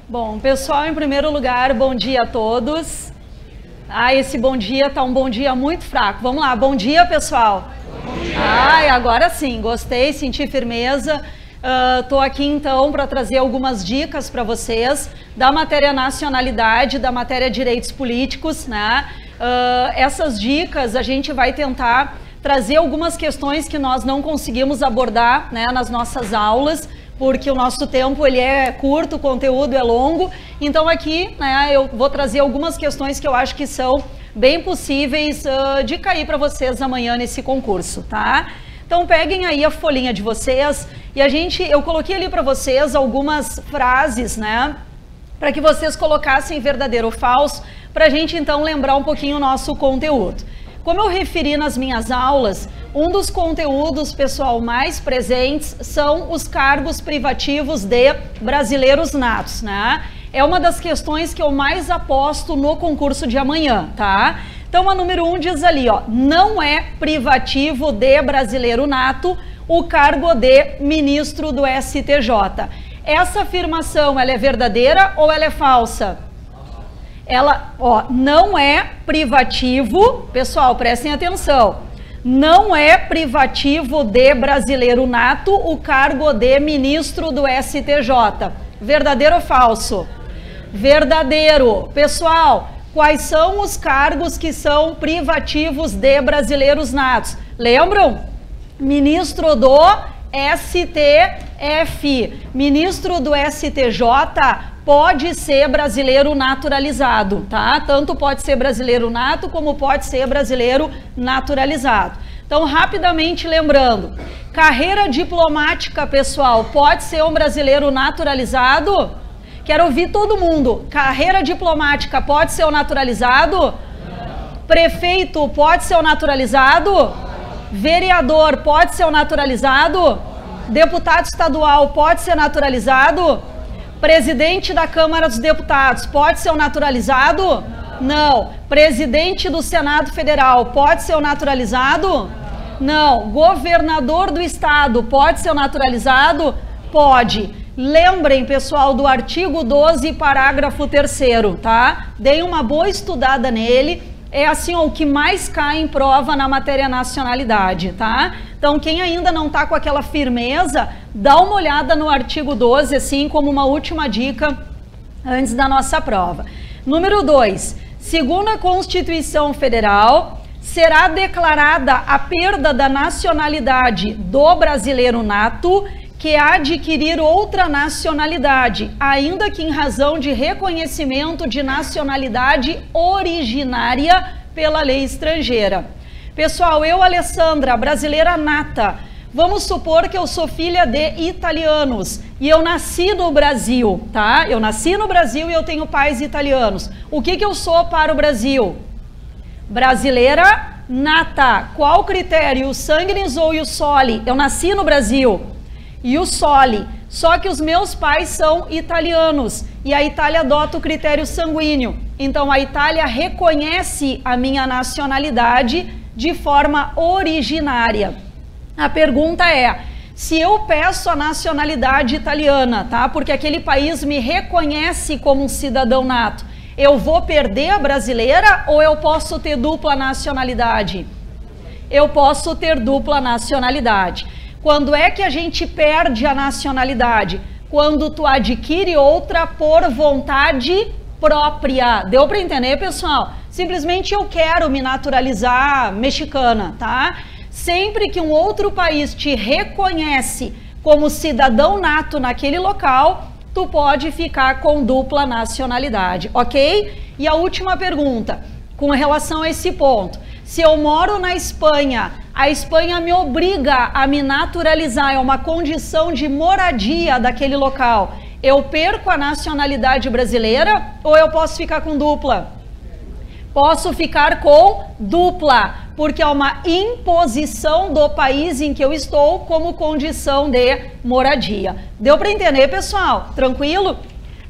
Bom, pessoal, em primeiro lugar, bom dia a todos. Esse bom dia tá um bom dia muito fraco. Vamos lá, bom dia, pessoal. Bom dia. Agora sim, gostei, senti firmeza. Tô aqui então para trazer algumas dicas para vocês da matéria nacionalidade, da matéria direitos políticos, né? Essas dicas a gente vai tentar trazer algumas questões que nós não conseguimos abordar, né, nas nossas aulas, porque o nosso tempo ele é curto, o conteúdo é longo. Então aqui, né, eu vou trazer algumas questões que eu acho que são bem possíveis de cair para vocês amanhã nesse concurso, tá? Então peguem aí a folhinha de vocês e eu coloquei ali para vocês algumas frases, né, para que vocês colocassem verdadeiro ou falso, para a gente então lembrar um pouquinho o nosso conteúdo. Como eu referi nas minhas aulas, um dos conteúdos, pessoal, mais presentes são os cargos privativos de brasileiros natos, né? É uma das questões que eu mais aposto no concurso de amanhã, tá? Então, a número 1 diz ali, ó, não é privativo de brasileiro nato o cargo de ministro do STJ. Essa afirmação, ela é verdadeira ou ela é falsa? Ela, ó, não é privativo, pessoal, prestem atenção, não é privativo de brasileiro nato o cargo de ministro do STJ. Verdadeiro ou falso? Verdadeiro. Pessoal, quais são os cargos que são privativos de brasileiros natos? Lembram? Ministro do STF, ministro do STJ pode ser brasileiro naturalizado, tá? Tanto pode ser brasileiro nato como pode ser brasileiro naturalizado. Então, rapidamente lembrando, carreira diplomática, pessoal, pode ser um brasileiro naturalizado? Quero ouvir todo mundo. Carreira diplomática pode ser um naturalizado? Não. Prefeito pode ser um naturalizado? Não. Vereador pode ser um naturalizado? Não. Deputado estadual pode ser naturalizado? Presidente da Câmara dos Deputados pode ser um naturalizado? Não. Presidente do Senado Federal pode ser um naturalizado? Não. Governador do estado pode ser um naturalizado? Pode. Lembrem, pessoal, do artigo 12, parágrafo 3º, tá? Deem uma boa estudada nele. É assim, ó, o que mais cai em prova na matéria nacionalidade, tá? Então, quem ainda não tá com aquela firmeza, dá uma olhada no artigo 12, assim, como uma última dica antes da nossa prova. Número 2, segundo a Constituição Federal, será declarada a perda da nacionalidade do brasileiro nato que adquirir outra nacionalidade, ainda que em razão de reconhecimento de nacionalidade originária pela lei estrangeira. Pessoal, eu, Alessandra, brasileira nata, vamos supor que eu sou filha de italianos e eu nasci no Brasil, tá? Eu nasci no Brasil e eu tenho pais italianos. O que eu sou para o Brasil? Brasileira nata. Qual critério? O sanguinis ou o soli? Eu nasci no Brasil. E o soli, só que os meus pais são italianos e a Itália adota o critério sanguíneo. Então a Itália reconhece a minha nacionalidade de forma originária. A pergunta é, se eu peço a nacionalidade italiana, tá? Porque aquele país me reconhece como um cidadão nato, eu vou perder a brasileira ou eu posso ter dupla nacionalidade? Eu posso ter dupla nacionalidade. Quando é que a gente perde a nacionalidade? Quando tu adquire outra por vontade própria. Deu para entender, pessoal? Simplesmente eu quero me naturalizar mexicana, tá? Sempre que um outro país te reconhece como cidadão nato naquele local, tu pode ficar com dupla nacionalidade, ok? E a última pergunta, com relação a esse ponto. Se eu moro na Espanha, a Espanha me obriga a me naturalizar, é uma condição de moradia daquele local. Eu perco a nacionalidade brasileira ou eu posso ficar com dupla? Posso ficar com dupla, porque é uma imposição do país em que eu estou como condição de moradia. Deu para entender, pessoal? Tranquilo?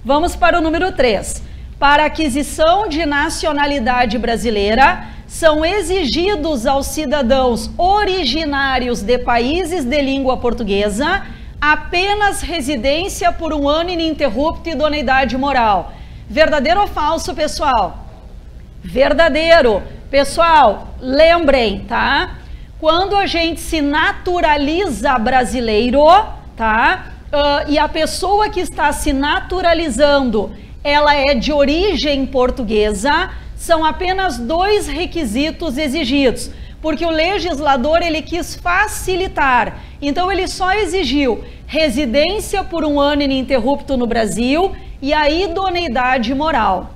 Vamos para o número 3. Para aquisição de nacionalidade brasileira, são exigidos aos cidadãos originários de países de língua portuguesa apenas residência por 1 ano ininterrupto e idoneidade moral. Verdadeiro ou falso, pessoal? Verdadeiro. Pessoal, lembrem, tá? Quando a gente se naturaliza brasileiro, tá? E a pessoa que está se naturalizando, ela é de origem portuguesa, são apenas 2 requisitos exigidos, porque o legislador, ele quis facilitar, então ele só exigiu residência por 1 ano ininterrupto no Brasil e a idoneidade moral.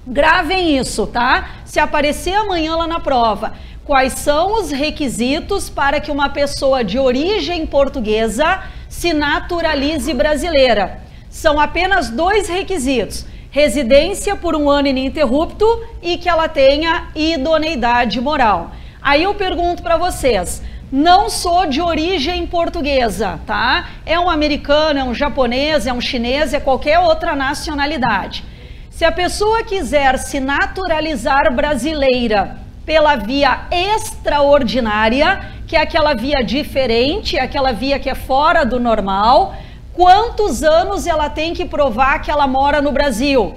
Gravem isso, tá? Se aparecer amanhã lá na prova, quais são os requisitos para que uma pessoa de origem portuguesa se naturalize brasileira? São apenas 2 requisitos: residência por 1 ano ininterrupto e que ela tenha idoneidade moral. Aí eu pergunto para vocês, não sou de origem portuguesa, tá? É um americano, é um japonês, é um chinês, é qualquer outra nacionalidade. Se a pessoa quiser se naturalizar brasileira pela via extraordinária, que é aquela via diferente, aquela via que é fora do normal, quantos anos ela tem que provar que ela mora no Brasil?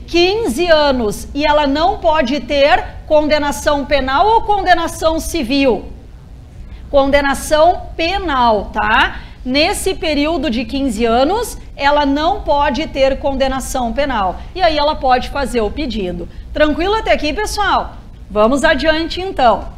15 anos. E ela não pode ter condenação penal ou condenação civil? Condenação penal, tá? Nesse período de 15 anos, ela não pode ter condenação penal. E aí ela pode fazer o pedido. Tranquilo até aqui, pessoal? Vamos adiante, então.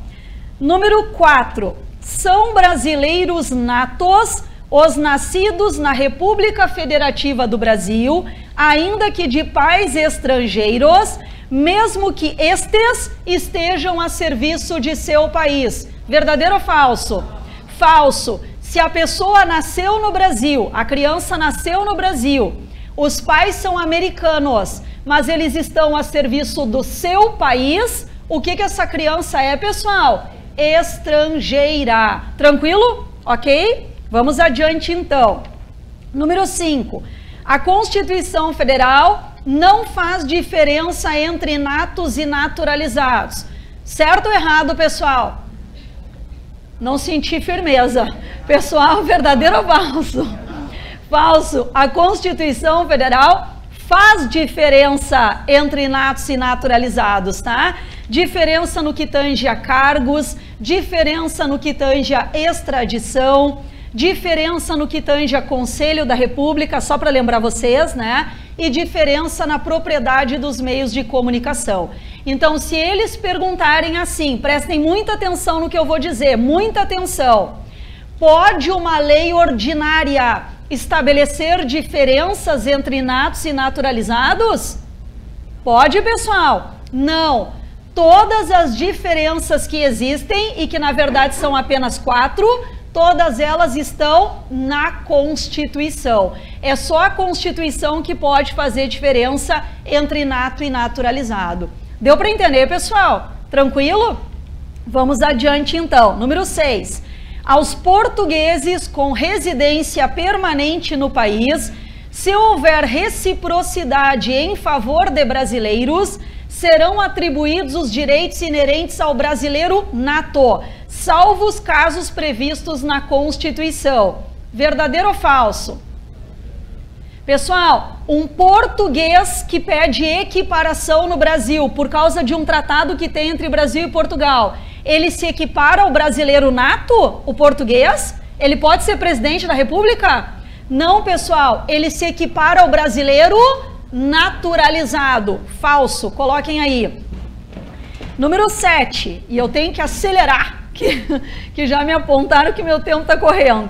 Número 4. São brasileiros natos os nascidos na República Federativa do Brasil, ainda que de pais estrangeiros, mesmo que estes estejam a serviço de seu país. Verdadeiro ou falso? Falso. Se a pessoa nasceu no Brasil, a criança nasceu no Brasil, os pais são americanos, mas eles estão a serviço do seu país, o que essa criança é, pessoal? Estrangeira. Tranquilo? Ok? Vamos adiante, então. Número 5. A Constituição Federal não faz diferença entre natos e naturalizados. Certo ou errado, pessoal? Não senti firmeza. Pessoal, verdadeiro ou falso? Falso. A Constituição Federal faz diferença entre natos e naturalizados, tá? Diferença no que tange a cargos, diferença no que tange a extradição, diferença no que tange a Conselho da República, só para lembrar vocês, né? E diferença na propriedade dos meios de comunicação. Então, se eles perguntarem assim, prestem muita atenção no que eu vou dizer, muita atenção. Pode uma lei ordinária estabelecer diferenças entre natos e naturalizados? Pode, pessoal? Não. Todas as diferenças que existem, e que na verdade são apenas 4, todas elas estão na Constituição. É só a Constituição que pode fazer diferença entre nato e naturalizado. Deu para entender, pessoal? Tranquilo? Vamos adiante, então. Número 6. Aos portugueses com residência permanente no país, se houver reciprocidade em favor de brasileiros, serão atribuídos os direitos inerentes ao brasileiro nato, salvo os casos previstos na Constituição. Verdadeiro ou falso? Pessoal, um português que pede equiparação no Brasil por causa de um tratado que tem entre Brasil e Portugal, ele se equipara ao brasileiro nato, o português? Ele pode ser presidente da República? Não, pessoal, ele se equipara ao brasileiro naturalizado. Falso, coloquem aí. Número 7, e eu tenho que acelerar, que já me apontaram que meu tempo está correndo.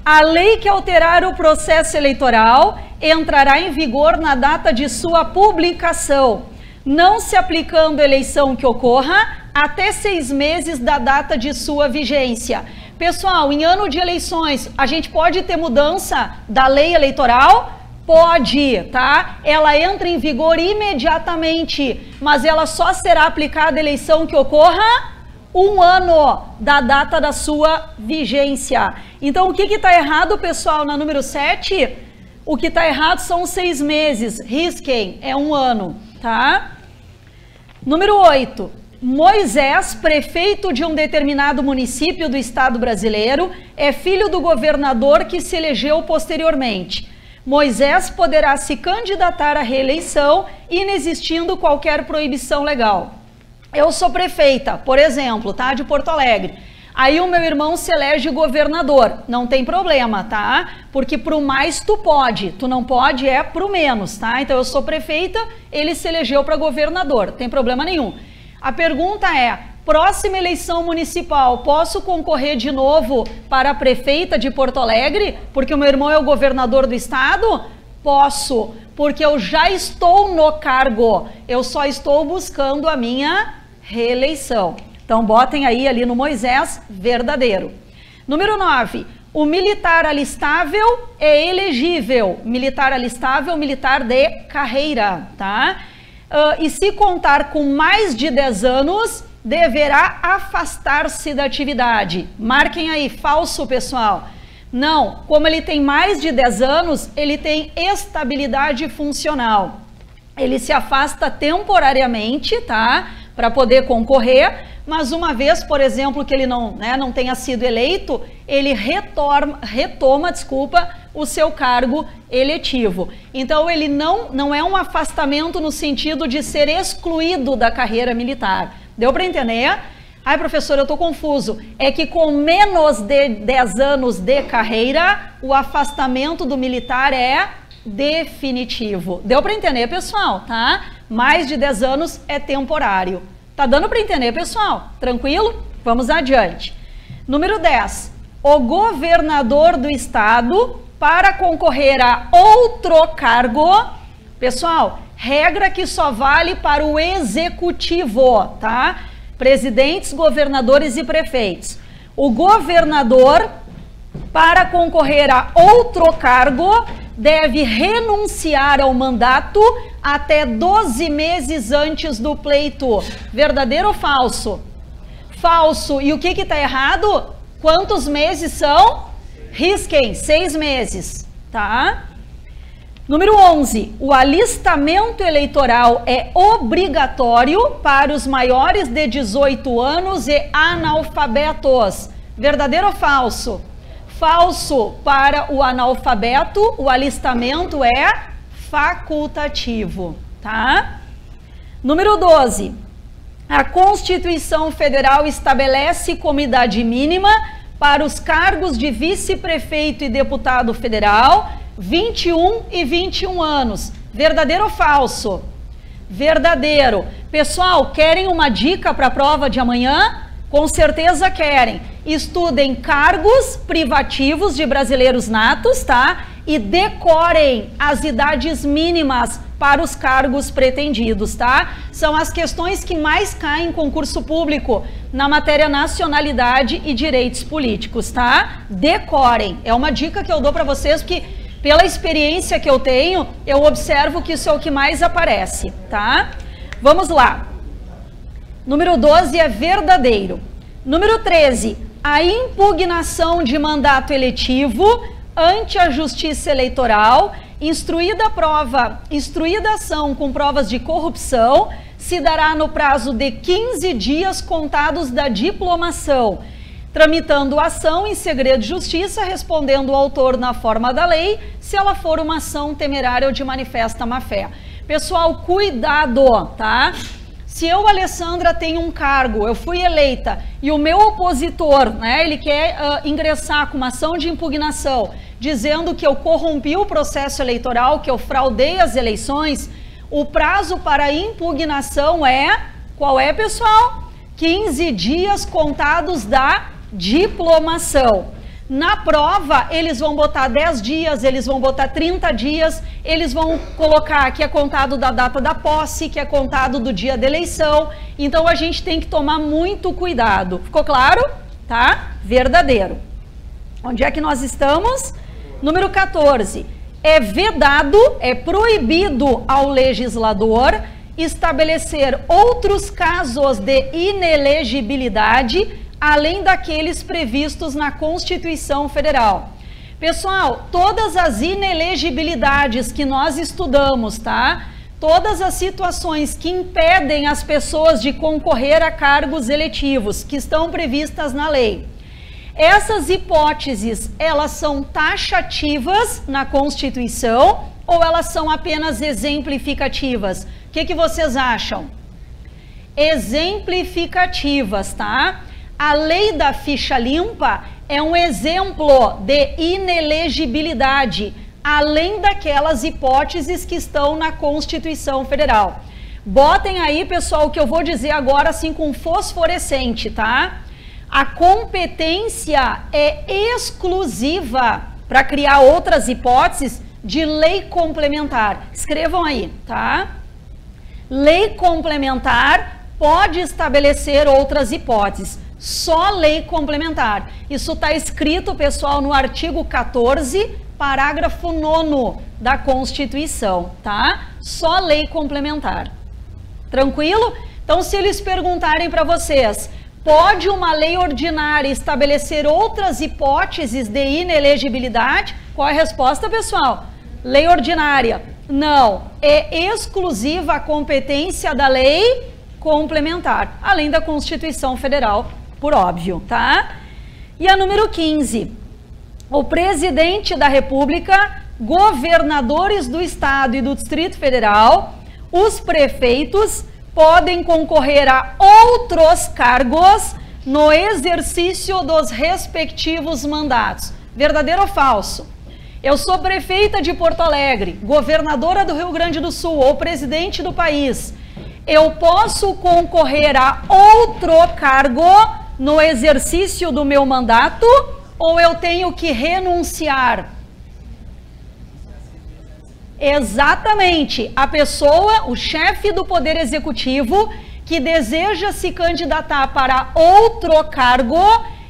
A lei que alterar o processo eleitoral entrará em vigor na data de sua publicação, não se aplicando eleição que ocorra até 6 meses da data de sua vigência. Pessoal, em ano de eleições, a gente pode ter mudança da lei eleitoral? Pode, tá? Ela entra em vigor imediatamente, mas ela só será aplicada a eleição que ocorra 1 ano da data da sua vigência. Então, o que está errado, pessoal, na número 7? O que está errado são 6 meses. Risquem, é 1 ano, tá? Número 8. Moisés, prefeito de um determinado município do estado brasileiro, é filho do governador que se elegeu posteriormente. Moisés poderá se candidatar à reeleição, inexistindo qualquer proibição legal. Eu sou prefeita, por exemplo, tá, de Porto Alegre. Aí o meu irmão se elege governador, não tem problema, tá? Porque pro mais tu pode, tu não pode é pro menos, tá? Então eu sou prefeita, ele se elegeu para governador, não tem problema nenhum. A pergunta é, próxima eleição municipal, posso concorrer de novo para a prefeita de Porto Alegre? Porque o meu irmão é o governador do estado? Posso, porque eu já estou no cargo, eu só estou buscando a minha reeleição. Então, botem aí ali no Moisés, verdadeiro. Número 9, o militar alistável é elegível. Militar alistável, militar de carreira, tá? E se contar com mais de 10 anos, deverá afastar-se da atividade. Marquem aí, falso, pessoal. Não, como ele tem mais de 10 anos, ele tem estabilidade funcional. Ele se afasta temporariamente, tá? Para poder concorrer, mas uma vez, por exemplo, que ele não tenha sido eleito, ele retoma, o seu cargo eletivo. Então, ele não é um afastamento no sentido de ser excluído da carreira militar. Deu para entender? Ai, professor, eu estou confuso. É que com menos de 10 anos de carreira, o afastamento do militar é definitivo. Deu para entender, pessoal, tá? Mais de 10 anos é temporário. Tá dando para entender, pessoal? Tranquilo? Vamos adiante. Número 10. O governador do estado, para concorrer a outro cargo, pessoal, regra que só vale para o executivo, tá? Presidentes, governadores e prefeitos. O governador, para concorrer a outro cargo, deve renunciar ao mandato até 12 meses antes do pleito. Verdadeiro ou falso? Falso. E o que está errado? Quantos meses são? Risquem, 6 meses, tá? Número 11. O alistamento eleitoral é obrigatório para os maiores de 18 anos e analfabetos. Verdadeiro ou falso? Falso. Para o analfabeto, o alistamento é facultativo, tá? Número 12. A Constituição Federal estabelece como idade mínima para os cargos de vice-prefeito e deputado federal 21 e 21 anos. Verdadeiro ou falso? Verdadeiro. Pessoal, querem uma dica para a prova de amanhã? Com certeza querem. Estudem cargos privativos de brasileiros natos, tá? E decorem as idades mínimas para os cargos pretendidos, tá? São as questões que mais caem em concurso público na matéria nacionalidade e direitos políticos, tá? Decorem. É uma dica que eu dou para vocês, porque pela experiência que eu tenho, eu observo que isso é o que mais aparece, tá? Vamos lá. Número 12 é verdadeiro. Número 13, a impugnação de mandato eletivo ante a Justiça Eleitoral, instruída ação com provas de corrupção, se dará no prazo de 15 dias contados da diplomação, tramitando a ação em segredo de justiça, respondendo o autor na forma da lei, se ela for uma ação temerária ou de manifesta má-fé. Pessoal, cuidado, tá? Se eu, Alessandra, tenho um cargo, eu fui eleita e o meu opositor, né, ele quer ingressar com uma ação de impugnação, dizendo que eu corrompi o processo eleitoral, que eu fraudei as eleições, o prazo para impugnação é, qual é, pessoal? 15 dias contados da diplomação. Na prova, eles vão botar 10 dias, eles vão botar 30 dias, eles vão colocar que é contado da data da posse, que é contado do dia da eleição. Então, a gente tem que tomar muito cuidado. Ficou claro? Tá? Verdadeiro. Onde é que nós estamos? Número 14. É vedado, é proibido ao legislador estabelecer outros casos de inelegibilidade além daqueles previstos na Constituição Federal. Pessoal, todas as inelegibilidades que nós estudamos, tá? todas as situações que impedem as pessoas de concorrer a cargos eletivos que estão previstas na lei. Essas hipóteses, elas são taxativas na Constituição ou elas são apenas exemplificativas? O que vocês acham? Exemplificativas, tá? A lei da ficha limpa é um exemplo de inelegibilidade, além daquelas hipóteses que estão na Constituição Federal. Botem aí, pessoal, o que eu vou dizer agora assim com fosforescente, tá? A competência é exclusiva para criar outras hipóteses de lei complementar. Escrevam aí, tá? Lei complementar pode estabelecer outras hipóteses. Só lei complementar. Isso está escrito, pessoal, no artigo 14, parágrafo 9º da Constituição, tá? Só lei complementar. Tranquilo? Então, se eles perguntarem para vocês, pode uma lei ordinária estabelecer outras hipóteses de inelegibilidade? Qual é a resposta, pessoal? Lei ordinária. Não, é exclusiva a competência da lei complementar, além da Constituição Federal, por óbvio, tá? E a número 15, o presidente da República, governadores do Estado e do Distrito Federal, os prefeitos podem concorrer a outros cargos no exercício dos respectivos mandatos. Verdadeiro ou falso? Eu sou prefeita de Porto Alegre, governadora do Rio Grande do Sul ou presidente do país. Eu posso concorrer a outro cargo no exercício do meu mandato ou eu tenho que renunciar? Exatamente, a pessoa, o chefe do Poder Executivo que deseja se candidatar para outro cargo,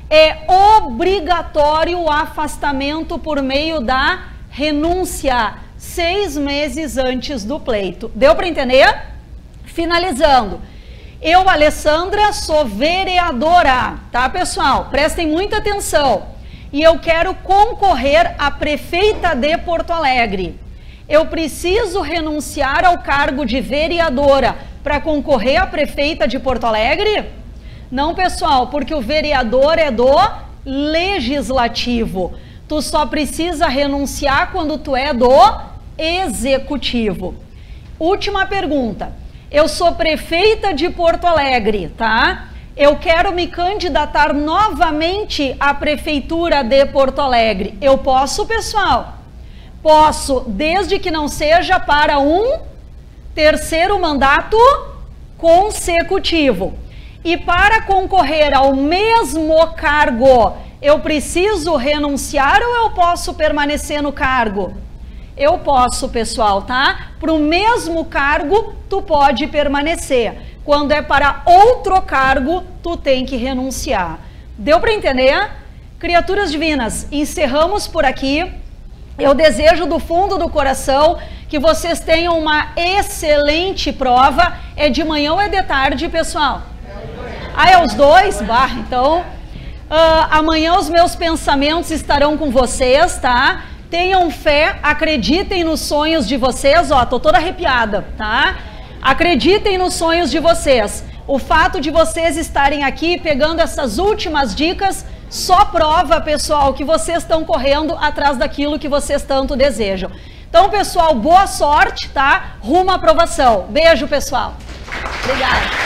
é obrigatório o afastamento por meio da renúncia, 6 meses antes do pleito. Deu para entender? Finalizando, eu, Alessandra, sou vereadora, tá, pessoal? Prestem muita atenção. E eu quero concorrer a prefeita de Porto Alegre. Eu preciso renunciar ao cargo de vereadora para concorrer a prefeita de Porto Alegre? Não, pessoal, porque o vereador é do legislativo. Tu só precisa renunciar quando tu é do executivo. Última pergunta. Eu sou prefeita de Porto Alegre, tá? Eu quero me candidatar novamente à prefeitura de Porto Alegre. Eu posso, pessoal? Posso, desde que não seja para um terceiro mandato consecutivo. E para concorrer ao mesmo cargo, eu preciso renunciar ou eu posso permanecer no cargo? Eu posso, pessoal, tá? Para o mesmo cargo, tu pode permanecer. Quando é para outro cargo, tu tem que renunciar. Deu para entender? Criaturas divinas, encerramos por aqui. Eu desejo do fundo do coração que vocês tenham uma excelente prova. É de manhã ou é de tarde, pessoal? Ah, é os dois? Bah, então, amanhã os meus pensamentos estarão com vocês, tá? Tenham fé, acreditem nos sonhos de vocês, ó, tô toda arrepiada, tá? Acreditem nos sonhos de vocês. O fato de vocês estarem aqui pegando essas últimas dicas só prova, pessoal, que vocês estão correndo atrás daquilo que vocês tanto desejam. Então, pessoal, boa sorte, tá? Rumo à aprovação. Beijo, pessoal. Obrigada.